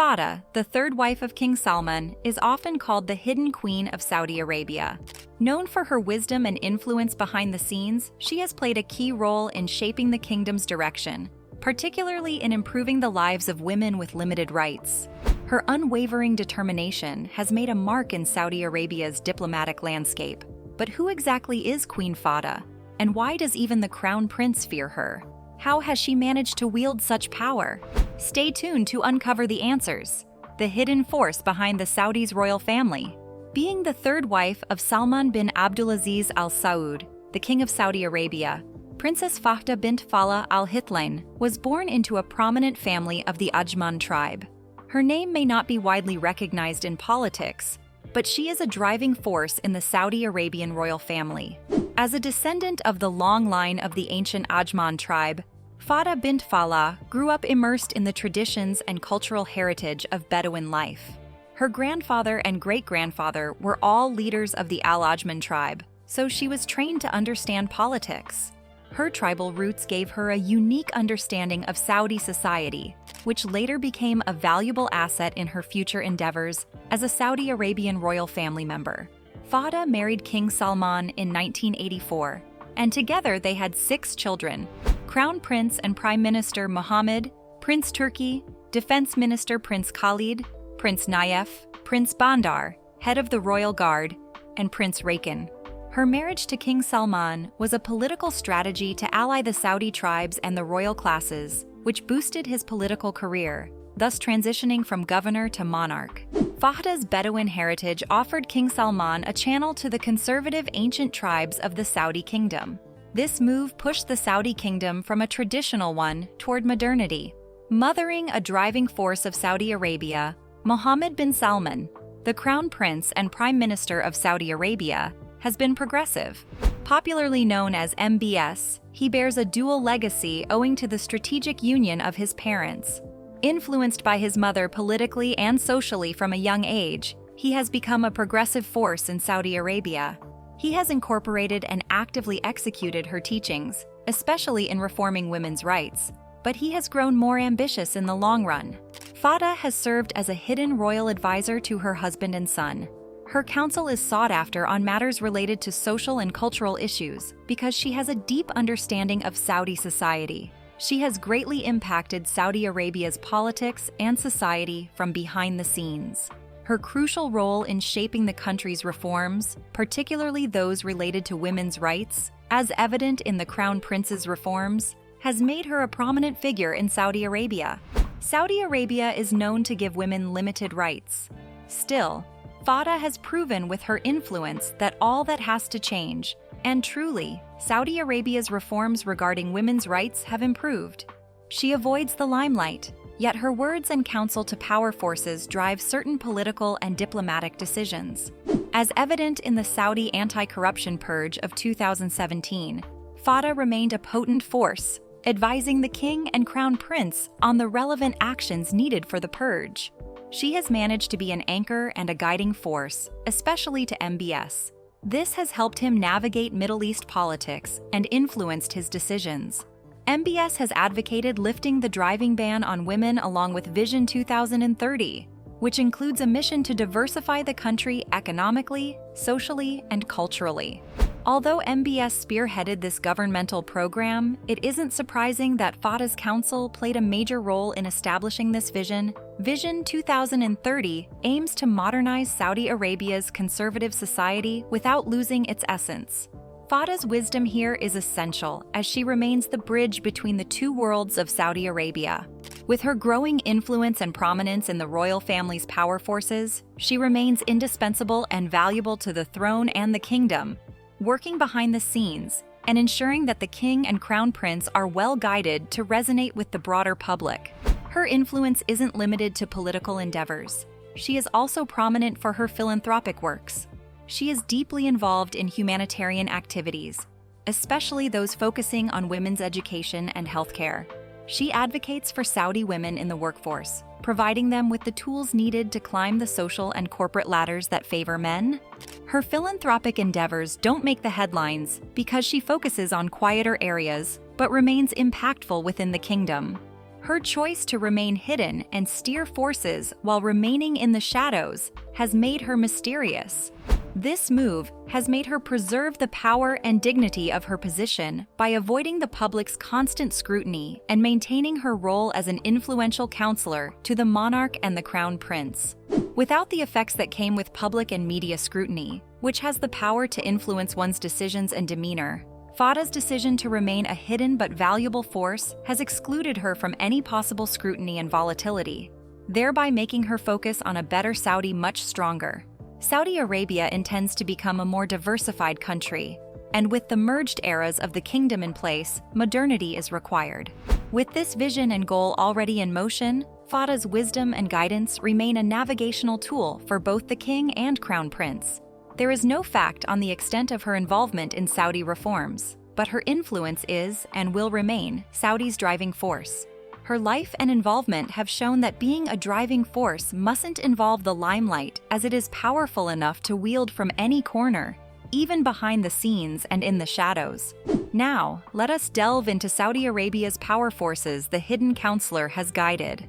Fada, the third wife of King Salman, is often called the hidden queen of Saudi Arabia. Known for her wisdom and influence behind the scenes, she has played a key role in shaping the kingdom's direction, particularly in improving the lives of women with limited rights. Her unwavering determination has made a mark in Saudi Arabia's diplomatic landscape. But who exactly is Queen Fada? And why does even the crown prince fear her? How has she managed to wield such power? Stay tuned to uncover the answers. The hidden force behind the Saudi's royal family. Being the third wife of Salman bin Abdulaziz Al Saud, the King of Saudi Arabia, Princess Fahda bint Falah Al Hithlain was born into a prominent family of the Ajman tribe. Her name may not be widely recognized in politics, but she is a driving force in the Saudi Arabian royal family. As a descendant of the long line of the ancient Ajman tribe, Fahda bint Falah grew up immersed in the traditions and cultural heritage of Bedouin life. Her grandfather and great-grandfather were all leaders of the Al Ajman tribe, so she was trained to understand politics. Her tribal roots gave her a unique understanding of Saudi society, which later became a valuable asset in her future endeavors as a Saudi Arabian royal family member. Fahda married King Salman in 1984, and together they had 6 children: Crown Prince and Prime Minister Mohammed, Prince Turki, Defense Minister Prince Khalid, Prince Nayef, Prince Bandar, head of the Royal Guard, and Prince Rakan. Her marriage to King Salman was a political strategy to ally the Saudi tribes and the royal classes, which boosted his political career, thus transitioning from governor to monarch. Fahda's Bedouin heritage offered King Salman a channel to the conservative ancient tribes of the Saudi kingdom. This move pushed the Saudi kingdom from a traditional one toward modernity. Mothering a driving force of Saudi Arabia, Mohammed bin Salman, the crown prince and prime minister of Saudi Arabia, has been progressive. Popularly known as MBS, he bears a dual legacy owing to the strategic union of his parents. Influenced by his mother politically and socially from a young age, he has become a progressive force in Saudi Arabia. He has incorporated and actively executed her teachings, especially in reforming women's rights, but he has grown more ambitious in the long run. Fahda has served as a hidden royal advisor to her husband and son. Her counsel is sought after on matters related to social and cultural issues because she has a deep understanding of Saudi society. She has greatly impacted Saudi Arabia's politics and society from behind the scenes. Her crucial role in shaping the country's reforms, particularly those related to women's rights, as evident in the Crown Prince's reforms, has made her a prominent figure in Saudi Arabia. Saudi Arabia is known to give women limited rights. Still, Fahda has proven with her influence that all that has to change, and truly, Saudi Arabia's reforms regarding women's rights have improved. She avoids the limelight, yet her words and counsel to power forces drive certain political and diplomatic decisions. As evident in the Saudi anti-corruption purge of 2017, Fahda remained a potent force, advising the king and crown prince on the relevant actions needed for the purge. She has managed to be an anchor and a guiding force, especially to MBS. This has helped him navigate Middle East politics and influenced his decisions. MBS has advocated lifting the driving ban on women along with Vision 2030, which includes a mission to diversify the country economically, socially, and culturally. Although MBS spearheaded this governmental program, it isn't surprising that Fahda's counsel played a major role in establishing this vision. Vision 2030 aims to modernize Saudi Arabia's conservative society without losing its essence. Fahda's wisdom here is essential as she remains the bridge between the two worlds of Saudi Arabia. With her growing influence and prominence in the royal family's power forces, she remains indispensable and valuable to the throne and the kingdom, working behind the scenes and ensuring that the king and crown prince are well guided to resonate with the broader public. Her influence isn't limited to political endeavors. She is also prominent for her philanthropic works. She is deeply involved in humanitarian activities, especially those focusing on women's education and healthcare. She advocates for Saudi women in the workforce, providing them with the tools needed to climb the social and corporate ladders that favor men. Her philanthropic endeavors don't make the headlines because she focuses on quieter areas, but remains impactful within the kingdom. Her choice to remain hidden and steer forces while remaining in the shadows has made her mysterious. This move has made her preserve the power and dignity of her position by avoiding the public's constant scrutiny and maintaining her role as an influential counselor to the monarch and the crown prince. Without the effects that came with public and media scrutiny, which has the power to influence one's decisions and demeanor, Fada's decision to remain a hidden but valuable force has excluded her from any possible scrutiny and volatility, thereby making her focus on a better Saudi much stronger. Saudi Arabia intends to become a more diversified country, and with the merged eras of the kingdom in place, modernity is required. With this vision and goal already in motion, Fada's wisdom and guidance remain a navigational tool for both the king and crown prince. There is no fact on the extent of her involvement in Saudi reforms, but her influence is, and will remain, Saudi's driving force. Her life and involvement have shown that being a driving force mustn't involve the limelight, as it is powerful enough to wield from any corner, even behind the scenes and in the shadows. Now, let us delve into Saudi Arabia's power forces the hidden counselor has guided.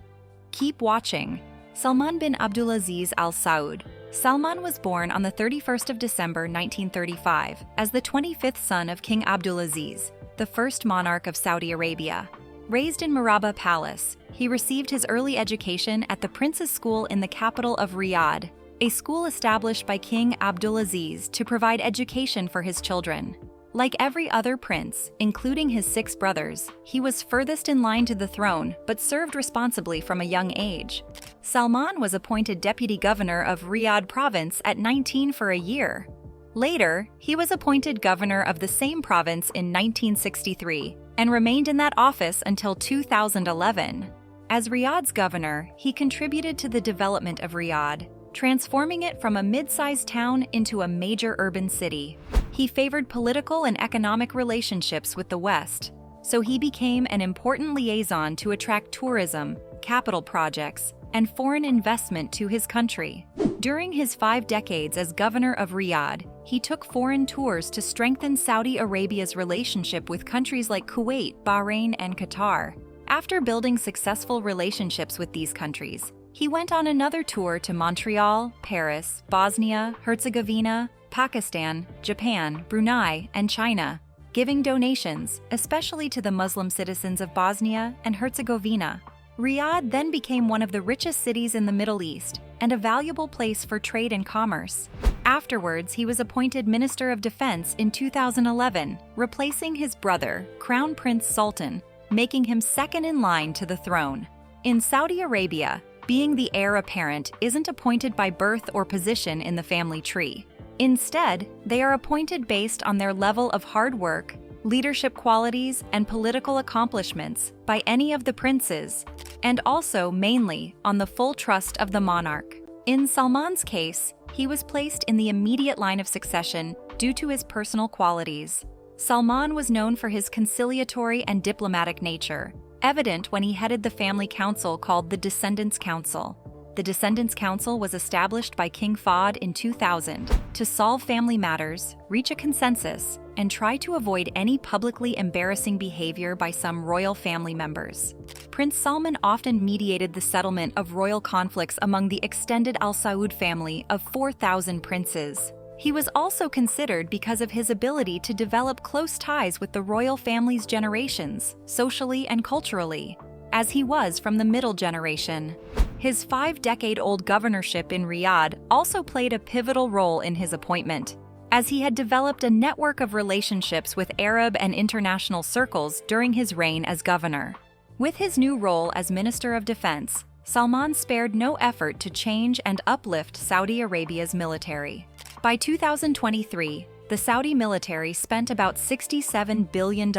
Keep watching. Salman bin Abdulaziz Al Saud. Salman was born on the 31st of December 1935 as the 25th son of King Abdulaziz, the first monarch of Saudi Arabia. Raised in Maraba Palace, he received his early education at the Prince's School in the capital of Riyadh, a school established by King Abdulaziz to provide education for his children. Like every other prince, including his 6 brothers, he was furthest in line to the throne but served responsibly from a young age. Salman was appointed deputy governor of Riyadh province at 19 for a year. Later, he was appointed governor of the same province in 1963 and remained in that office until 2011. As Riyadh's governor, he contributed to the development of Riyadh, transforming it from a mid-sized town into a major urban city. He favored political and economic relationships with the West, so he became an important liaison to attract tourism, capital projects, and foreign investment to his country. During his 5 decades as governor of Riyadh, he took foreign tours to strengthen Saudi Arabia's relationship with countries like Kuwait, Bahrain, and Qatar. After building successful relationships with these countries, he went on another tour to Montreal, Paris, Bosnia, Herzegovina, Pakistan, Japan, Brunei, and China, giving donations, especially to the Muslim citizens of Bosnia and Herzegovina. Riyadh then became one of the richest cities in the Middle East and a valuable place for trade and commerce. Afterwards, he was appointed Minister of Defense in 2011, replacing his brother, Crown Prince Sultan, making him second in line to the throne. In Saudi Arabia, being the heir apparent isn't appointed by birth or position in the family tree. Instead, they are appointed based on their level of hard work, leadership qualities, and political accomplishments by any of the princes, and also mainly on the full trust of the monarch. In Salman's case, he was placed in the immediate line of succession due to his personal qualities. Salman was known for his conciliatory and diplomatic nature, evident when he headed the family council called the Descendants' Council. The Descendants' Council was established by King Fahd in 2000 to solve family matters, reach a consensus, and try to avoid any publicly embarrassing behavior by some royal family members. Prince Salman often mediated the settlement of royal conflicts among the extended Al Saud family of 4,000 princes. He was also considered because of his ability to develop close ties with the royal family's generations, socially and culturally, as he was from the middle generation. His 5-decade-old governorship in Riyadh also played a pivotal role in his appointment, as he had developed a network of relationships with Arab and international circles during his reign as governor. With his new role as Minister of Defense, Salman spared no effort to change and uplift Saudi Arabia's military. By 2023, the Saudi military spent about $67 billion,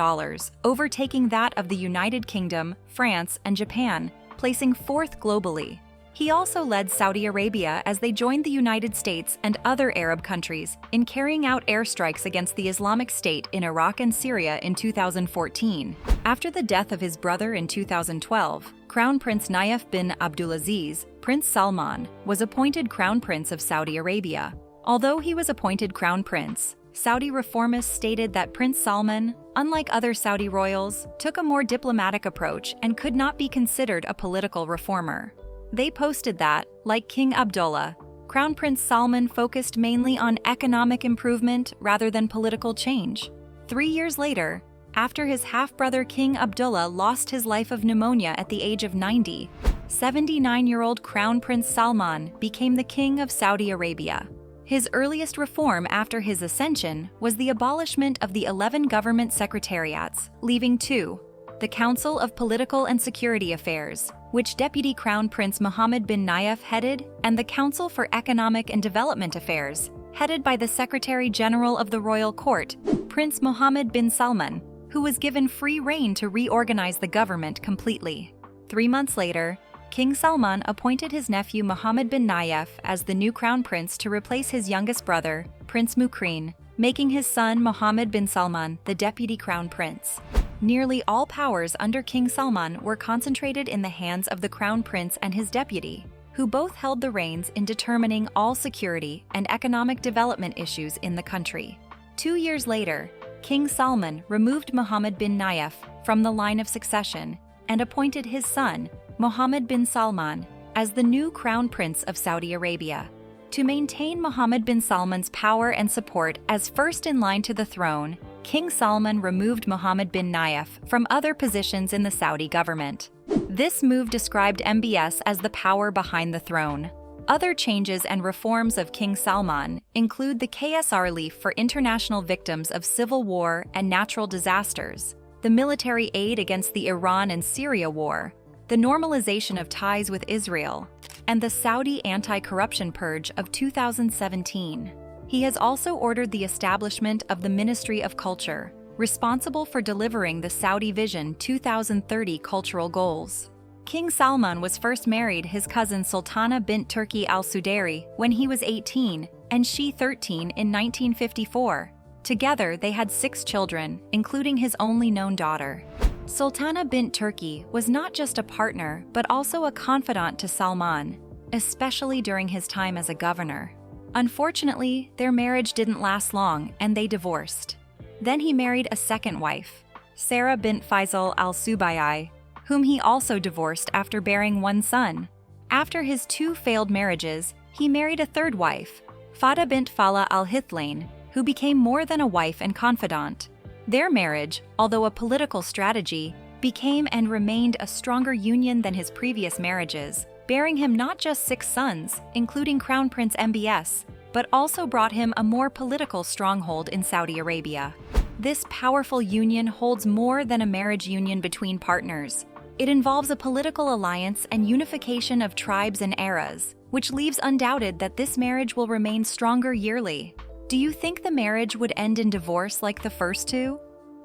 overtaking that of the United Kingdom, France, and Japan, placing 4th globally. He also led Saudi Arabia as they joined the United States and other Arab countries in carrying out airstrikes against the Islamic State in Iraq and Syria in 2014. After the death of his brother in 2012, Crown Prince Nayef bin Abdulaziz, Prince Salman, was appointed Crown Prince of Saudi Arabia. Although he was appointed Crown Prince, Saudi reformists stated that Prince Salman, unlike other Saudi royals, took a more diplomatic approach and could not be considered a political reformer. They posted that, like King Abdullah, Crown Prince Salman focused mainly on economic improvement rather than political change. 3 years later, after his half-brother King Abdullah lost his life of pneumonia at the age of 90, 79-year-old Crown Prince Salman became the King of Saudi Arabia. His earliest reform after his ascension was the abolishment of the 11 government secretariats, leaving 2, the Council of Political and Security Affairs, which Deputy Crown Prince Mohammed bin Nayef headed, and the Council for Economic and Development Affairs, headed by the Secretary General of the Royal Court, Prince Mohammed bin Salman, who was given free rein to reorganize the government completely. 3 months later, King Salman appointed his nephew Mohammed bin Nayef as the new crown prince to replace his youngest brother, Prince Mukrin, making his son Mohammed bin Salman the deputy crown prince. Nearly all powers under King Salman were concentrated in the hands of the crown prince and his deputy, who both held the reins in determining all security and economic development issues in the country. 2 years later, King Salman removed Mohammed bin Nayef from the line of succession and appointed his son, Mohammed bin Salman, as the new crown prince of Saudi Arabia. To maintain Mohammed bin Salman's power and support as first in line to the throne, King Salman removed Mohammed bin Nayef from other positions in the Saudi government. This move described MBS as the power behind the throne. Other changes and reforms of King Salman include the KSR relief for international victims of civil war and natural disasters, the military aid against the Iran and Syria war, the normalization of ties with Israel, and the Saudi anti-corruption purge of 2017. He has also ordered the establishment of the Ministry of Culture, responsible for delivering the Saudi Vision 2030 cultural goals. King Salman was first married his cousin Sultana bint Turki al-Sudairi when he was 18 and she 13 in 1954. Together, they had 6 children, including his only known daughter. Sultana bint Turki was not just a partner, but also a confidant to Salman, especially during his time as a governor. Unfortunately, their marriage didn't last long and they divorced. Then he married a second wife, Sarah bint Faisal al-Subayyi, whom he also divorced after bearing 1 son. After his 2 failed marriages, he married a third wife, Fada bint Fala al-Hithlain, who became more than a wife and confidant. Their marriage, although a political strategy, became and remained a stronger union than his previous marriages, bearing him not just 6 sons, including Crown Prince MBS, but also brought him a more political stronghold in Saudi Arabia. This powerful union holds more than a marriage union between partners. It involves a political alliance and unification of tribes and eras, which leaves undoubted that this marriage will remain stronger yearly. Do you think the marriage would end in divorce like the first 2?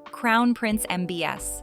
Crown Prince MBS.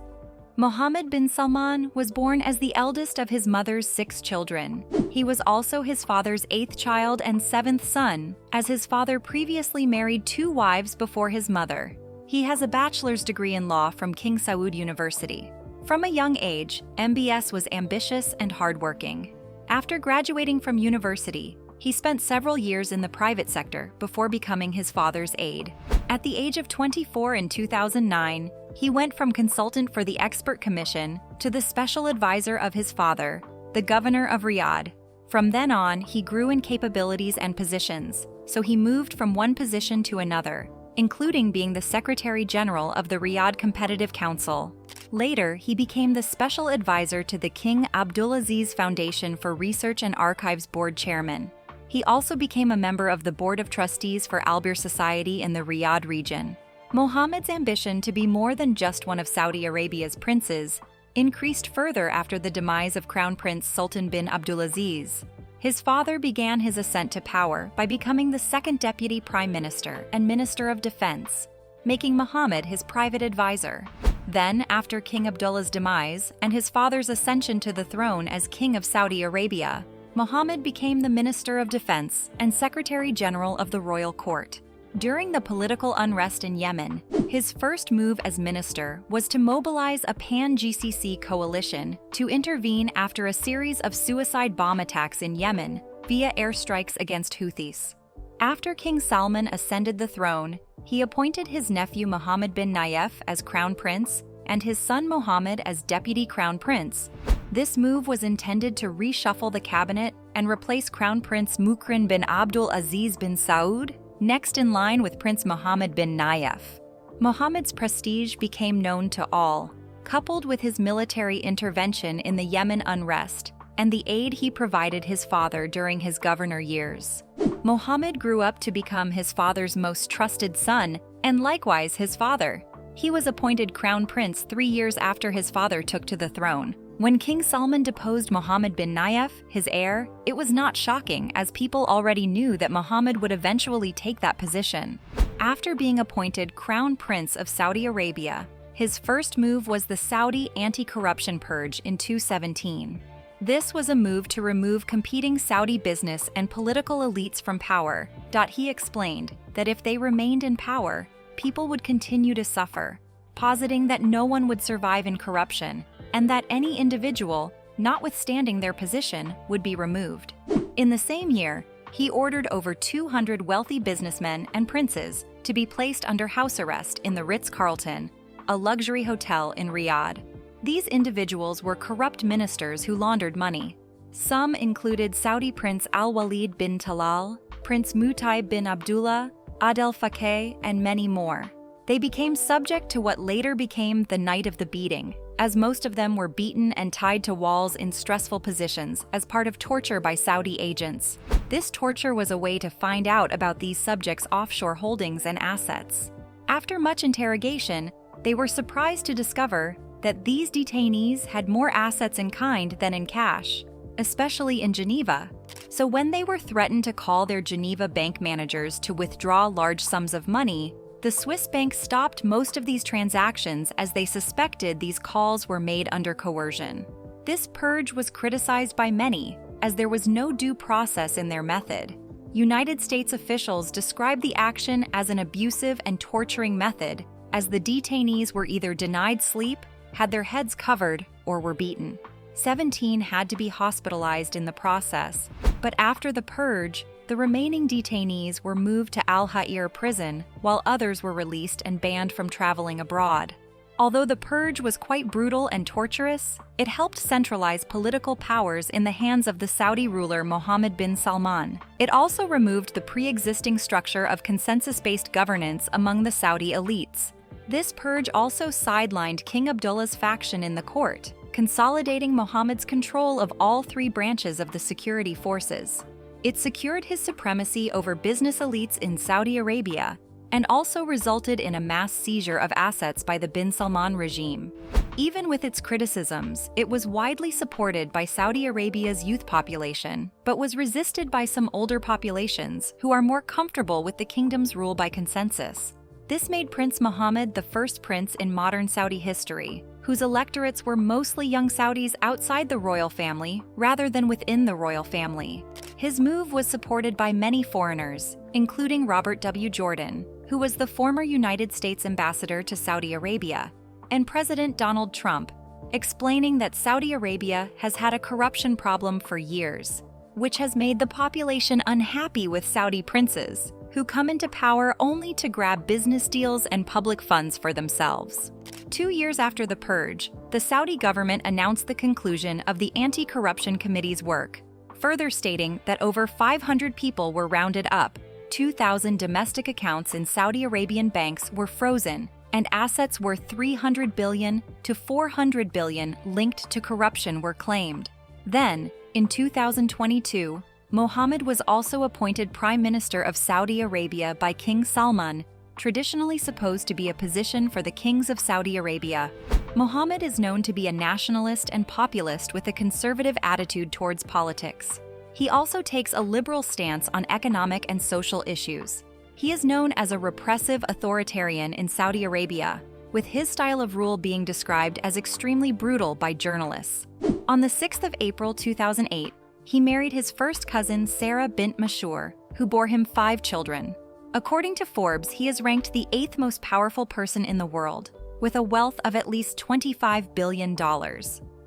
Mohammed bin Salman was born as the eldest of his mother's 6 children. He was also his father's 8th child and 7th son, as his father previously married 2 wives before his mother. He has a bachelor's degree in law from King Saud University. From a young age, MBS was ambitious and hardworking. After graduating from university, he spent several years in the private sector before becoming his father's aide. At the age of 24 in 2009, he went from consultant for the Expert Commission to the special advisor of his father, the governor of Riyadh. From then on, he grew in capabilities and positions, so he moved from one position to another, including being the Secretary General of the Riyadh Competitive Council. Later, he became the special advisor to the King Abdulaziz Foundation for Research and Archives Board Chairman. He also became a member of the Board of Trustees for Albir Society in the Riyadh region. Mohammed's ambition to be more than just one of Saudi Arabia's princes increased further after the demise of Crown Prince Sultan bin Abdulaziz. His father began his ascent to power by becoming the second deputy prime minister and minister of defense, making Mohammed his private advisor. Then, after King Abdullah's demise and his father's ascension to the throne as King of Saudi Arabia, Mohammed became the Minister of Defense and Secretary General of the Royal Court. During the political unrest in Yemen, his first move as minister was to mobilize a pan-GCC coalition to intervene after a series of suicide bomb attacks in Yemen via airstrikes against Houthis. After King Salman ascended the throne, He appointed his nephew Mohammed bin Nayef as crown prince and his son Mohammed as deputy crown prince. This move was intended to reshuffle the cabinet and replace Crown Prince Mukrin bin Abdul Aziz bin Saud, next in line with Prince Mohammed bin Nayef. Mohammed's prestige became known to all, coupled with his military intervention in the Yemen unrest and the aid he provided his father during his governor years. Mohammed grew up to become his father's most trusted son, and likewise his father. He was appointed crown prince 3 years after his father took to the throne. When King Salman deposed Mohammed bin Nayef, his heir, it was not shocking, as people already knew that Mohammed would eventually take that position. After being appointed crown prince of Saudi Arabia, his first move was the Saudi anti-corruption purge in 2017. This was a move to remove competing Saudi business and political elites from power. He explained that if they remained in power, people would continue to suffer, positing that no one would survive in corruption and that any individual, notwithstanding their position, would be removed. In the same year, he ordered over 200 wealthy businessmen and princes to be placed under house arrest in the Ritz-Carlton, a luxury hotel in Riyadh. These individuals were corrupt ministers who laundered money. Some included Saudi Prince Al-Walid bin Talal, Prince Mutaib bin Abdullah, Adel Fakeh, and many more. They became subject to what later became the Night of the Beating, as most of them were beaten and tied to walls in stressful positions as part of torture by Saudi agents. This torture was a way to find out about these subjects' offshore holdings and assets. After much interrogation, they were surprised to discover that these detainees had more assets in kind than in cash, especially in Geneva. So when they were threatened to call their Geneva bank managers to withdraw large sums of money, the Swiss bank stopped most of these transactions as they suspected these calls were made under coercion. This purge was criticized by many, as there was no due process in their method. United States officials described the action as an abusive and torturing method, as the detainees were either denied sleep, had their heads covered, or were beaten. 17 had to be hospitalized in the process, but after the purge, the remaining detainees were moved to Al-Ha'ir prison, while others were released and banned from traveling abroad. Although the purge was quite brutal and torturous, it helped centralize political powers in the hands of the Saudi ruler Mohammed bin Salman. It also removed the pre-existing structure of consensus-based governance among the Saudi elites. This purge also sidelined King Abdullah's faction in the court, consolidating Mohammed's control of all 3 branches of the security forces. It secured his supremacy over business elites in Saudi Arabia and also resulted in a mass seizure of assets by the bin Salman regime. Even with its criticisms, it was widely supported by Saudi Arabia's youth population, but was resisted by some older populations who are more comfortable with the kingdom's rule by consensus. This made Prince Mohammed the first prince in modern Saudi history, whose electorates were mostly young Saudis outside the royal family rather than within the royal family. His move was supported by many foreigners, including Robert W. Jordan, who was the former United States ambassador to Saudi Arabia, and President Donald Trump, explaining that Saudi Arabia has had a corruption problem for years, which has made the population unhappy with Saudi princes, who come into power only to grab business deals and public funds for themselves. 2 years after the purge, the Saudi government announced the conclusion of the Anti-Corruption Committee's work, further stating that over 500 people were rounded up, 2,000 domestic accounts in Saudi Arabian banks were frozen, and assets worth $300 billion to $400 billion linked to corruption were claimed. Then, in 2022, Mohammed was also appointed Prime Minister of Saudi Arabia by King Salman, traditionally supposed to be a position for the kings of Saudi Arabia. Mohammed is known to be a nationalist and populist with a conservative attitude towards politics. He also takes a liberal stance on economic and social issues. He is known as a repressive authoritarian in Saudi Arabia, with his style of rule being described as extremely brutal by journalists. On the 6th of April 2008, he married his first cousin Sarah bint Mashur, who bore him 5 children. According to Forbes, he is ranked the 8th most powerful person in the world, with a wealth of at least $25 billion.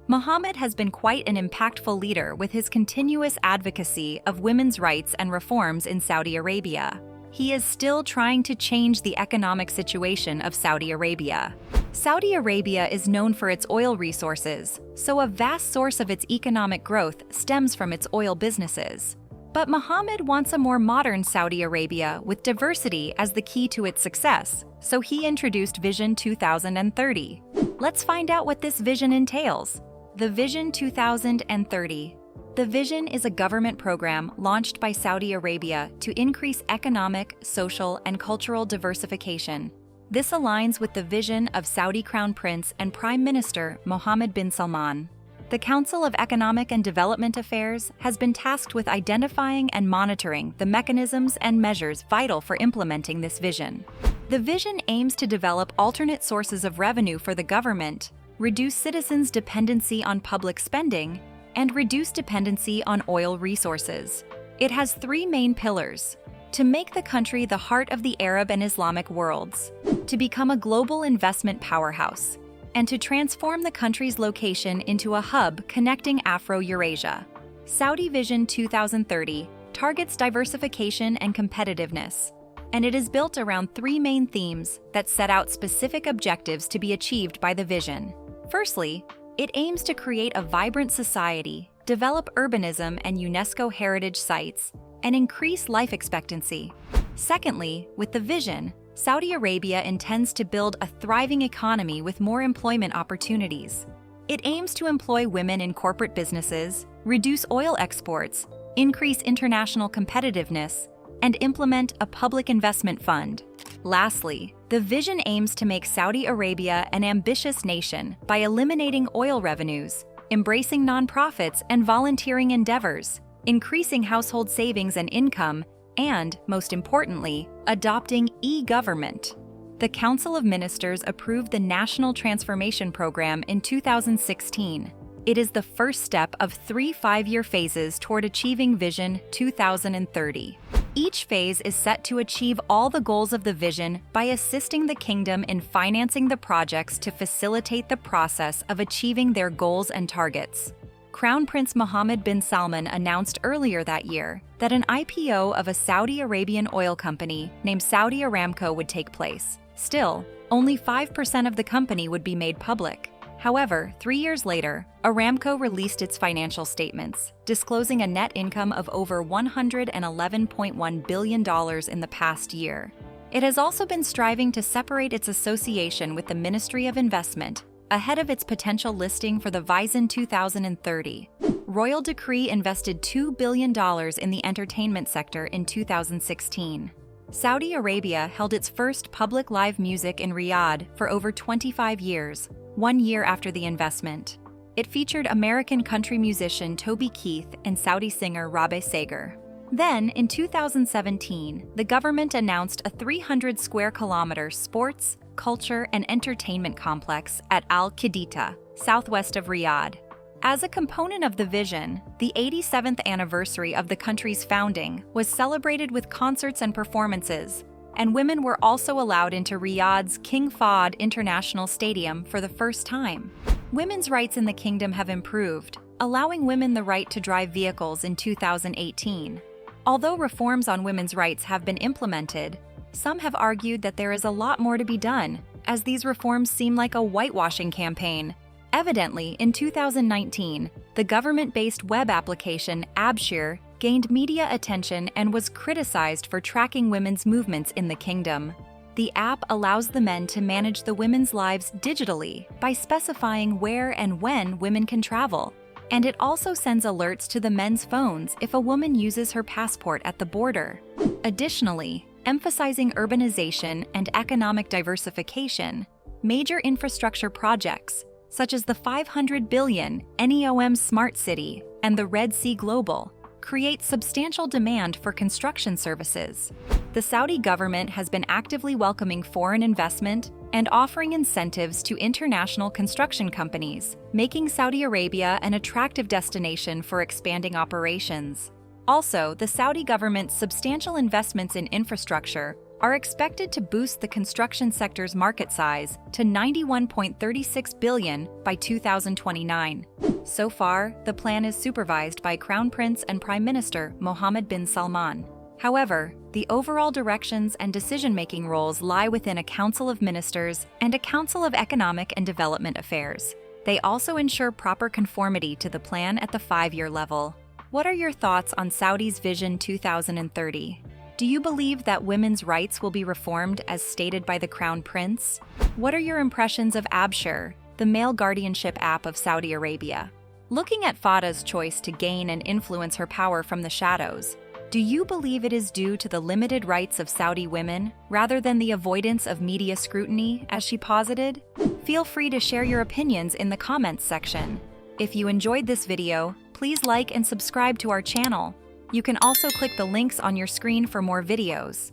Mohammed has been quite an impactful leader with his continuous advocacy of women's rights and reforms in Saudi Arabia. he is still trying to change the economic situation of Saudi Arabia. Saudi Arabia is known for its oil resources, so a vast source of its economic growth stems from its oil businesses. But Mohammed wants a more modern Saudi Arabia with diversity as the key to its success, so he introduced Vision 2030. Let's find out what this vision entails. The Vision 2030. The Vision is a government program launched by Saudi Arabia to increase economic, social, and cultural diversification. This aligns with the vision of Saudi Crown Prince and Prime Minister Mohammed bin Salman. The Council of Economic and Development Affairs has been tasked with identifying and monitoring the mechanisms and measures vital for implementing this vision. The vision aims to develop alternate sources of revenue for the government, reduce citizens' dependency on public spending, and reduce dependency on oil resources. It has three main pillars: to make the country the heart of the Arab and Islamic worlds, to become a global investment powerhouse, and to transform the country's location into a hub connecting Afro-Eurasia. Saudi Vision 2030 targets diversification and competitiveness, and it is built around three main themes that set out specific objectives to be achieved by the vision. Firstly, it aims to create a vibrant society, develop urbanism and UNESCO heritage sites, and increase life expectancy. Secondly, with the vision, Saudi Arabia intends to build a thriving economy with more employment opportunities. It aims to employ women in corporate businesses, reduce oil exports, increase international competitiveness, and implement a public investment fund. Lastly, the vision aims to make Saudi Arabia an ambitious nation by eliminating oil revenues, embracing nonprofits and volunteering endeavors, increasing household savings and income, and, most importantly, adopting e-government. The Council of Ministers approved the National Transformation Program in 2016. It is the first step of three five-year phases toward achieving Vision 2030. Each phase is set to achieve all the goals of the vision by assisting the kingdom in financing the projects to facilitate the process of achieving their goals and targets. Crown Prince Mohammed bin Salman announced earlier that year that an IPO of a Saudi Arabian oil company named Saudi Aramco would take place. Still, only 5% of the company would be made public. However, 3 years later, Aramco released its financial statements, disclosing a net income of over $111.1 billion in the past year. It has also been striving to separate its association with the Ministry of Investment ahead of its potential listing for the Vision 2030. Royal Decree invested $2 billion in the entertainment sector in 2016. Saudi Arabia held its first public live music in Riyadh for over 25 years, 1 year after the investment. It featured American country musician Toby Keith and Saudi singer Rabeh Sager. Then, in 2017, the government announced a 300-square-kilometer sports, culture, and entertainment complex at Al Qidita, southwest of Riyadh. As a component of the vision, the 87th anniversary of the country's founding was celebrated with concerts and performances, and women were also allowed into Riyadh's King Fahd International Stadium for the first time. Women's rights in the kingdom have improved, allowing women the right to drive vehicles in 2018. Although reforms on women's rights have been implemented, some have argued that there is a lot more to be done, as these reforms seem like a whitewashing campaign. Evidently, in 2019, the government-based web application Abshir gained media attention and was criticized for tracking women's movements in the kingdom. The app allows the men to manage the women's lives digitally by specifying where and when women can travel. And it also sends alerts to the men's phones if a woman uses her passport at the border. Additionally, emphasizing urbanization and economic diversification, major infrastructure projects, such as the $500 billion NEOM Smart City and the Red Sea Global, create substantial demand for construction services. The Saudi government has been actively welcoming foreign investment and offering incentives to international construction companies, making Saudi Arabia an attractive destination for expanding operations. Also, the Saudi government's substantial investments in infrastructure are expected to boost the construction sector's market size to $91.36 billion by 2029. So far, the plan is supervised by Crown Prince and Prime Minister Mohammed bin Salman. However, the overall directions and decision-making roles lie within a Council of Ministers and a Council of Economic and Development Affairs. They also ensure proper conformity to the plan at the 5-year level. What are your thoughts on Saudi's Vision 2030? Do you believe that women's rights will be reformed as stated by the Crown Prince? What are your impressions of Abshir, the male guardianship app of Saudi Arabia? Looking at Fada's choice to gain and influence her power from the shadows, do you believe it is due to the limited rights of Saudi women rather than the avoidance of media scrutiny, as she posited? Feel free to share your opinions in the comments section. If you enjoyed this video, please like and subscribe to our channel. You can also click the links on your screen for more videos.